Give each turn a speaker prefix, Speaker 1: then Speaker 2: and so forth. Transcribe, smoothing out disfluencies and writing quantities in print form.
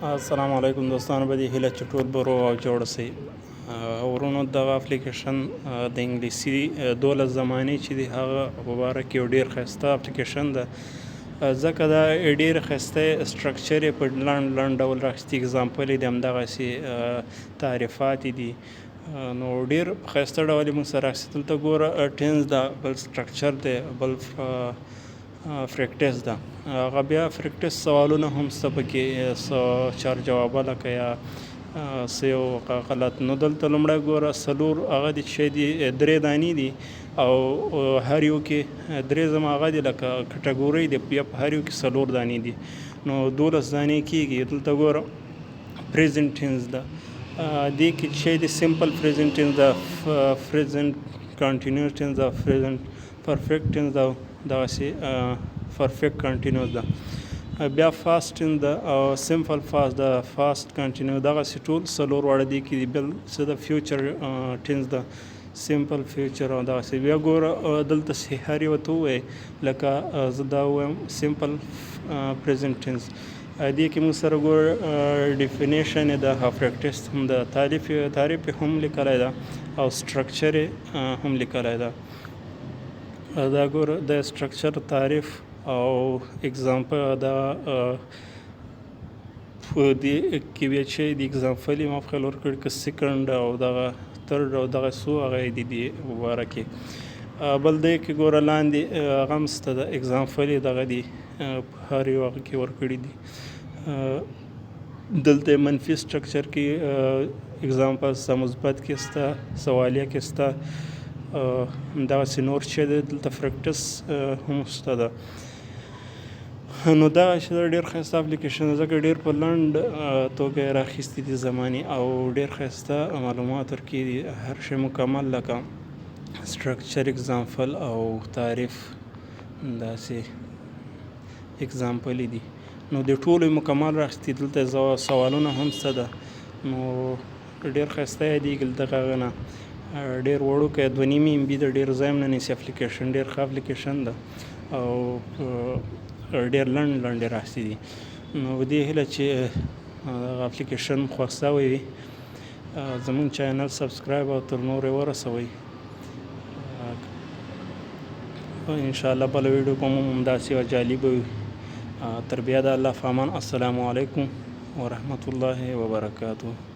Speaker 1: السلام علیکم دوستانو، به دې هیله چې ټول به روغ او جوړ سئ. ورونو دغه اپلیکېشن د انګلیسي دولس زمانې چې دی هغه په باره کې یو ډېر ښایسته اپلیکېشن ده، ځکه دا ډېر ښایسته سټرکچر یې په لنډ ډول راخیستي، اګزامپل یې د همدغسې تعریفات دي، نو ډېر په ښایسته ډول یې موږ سره راخیستي. دلته ګوره ټینس ده، بل سټرکچر دی، بل فرکټس ده. هغه بیا فرکټس سوالونه هم شته پکې، څه چار جوابه لکه یا څه یو غلط. نو دلته لومړی ګوره څلور هغه دي چې دي درې دانې دي او هر یو کې درې زما هغه دي لکه کټګورۍ دی، بیا په هر یو کې څلور دانې دي، نو 12 دانې کېږي. دلته ګوره پریزنټ ټینس ده، دې کې چې دی سمپل پریزنټ ټینس ده، پریزنټ کنټینیوس ټینس ده، پریزنټ پرفیکټ ټینس ده، دغسې پرفیکټ کنټینیوس ده. بیا فاست ټینس ده او سمپل فاست ده، فاست کنټینیو، دغسې ټول څلور واړه دي کې دي. بل څه ده فیوچر ټینس ده، سمپل فیوچر او دغسې. بیا ګوره دلته چې هر یو ته ووایې لکه زه دا ووایم سمپل پریزنټ ټینس، دې کې موږ سره ګوره ډیفینیشن یې ده او پریکټس هم ده، تعریف یې هم لیکلی ده او سټرکچر یې هم لیکلی ده. دا ګوره د سټرکچر تعریف او اګزامپل دا په دې کې بیا چې د اګزامپل یې ما په خیال ورکړي که سیکنډ او دغه ترډ او دغه څو هغه یې دي دې باره کې. بل دی کې ګوره لاندې هغه هم شته ده، اګزامپل یې دغه دي په هر یو هغه کې ورکړي دي. دلته منفي سټرکچر کې اګزامپل شته، مثبت کې شته، سوالیه کې شته، دغسې نور چې دی دلته فرکټس هم شته ده. نو دغه چې ده ډېر ښایسته اپلیکېشن ده، ځکه ډېر په لنډ توګه یې راخیستي دي زمانې او ډېر ښایسته معلومات ورکوي دي، هر شی مکمل لکه سټرکچر، اګزامپل او تعریف، داسې اګزامپل دي. نو د ټولو یې مکمل راخیستي. دلته سوالونه هم شته ده، نو ډېر ښایسته یادېږي له دغه هغه نه. ډېر وړوکی 2.5 MB ده، ډېر ځای هم نه نیسي اپلیکېشن، ډېر ښه اپلیکېشن ده او ډېر لنډ یې راخیستي دي. نو په دې هیله چې دغه اپلیکېشن خوښ شوی وي، زموږ چینل سبسکرایب او تر نورو یې ورسوئ. انشاءالله بله ویډیو به مو همداسې یوه جالبه وي. تر بیا د الله په امان. السلام علیکم ورحمة الله وبرکاته.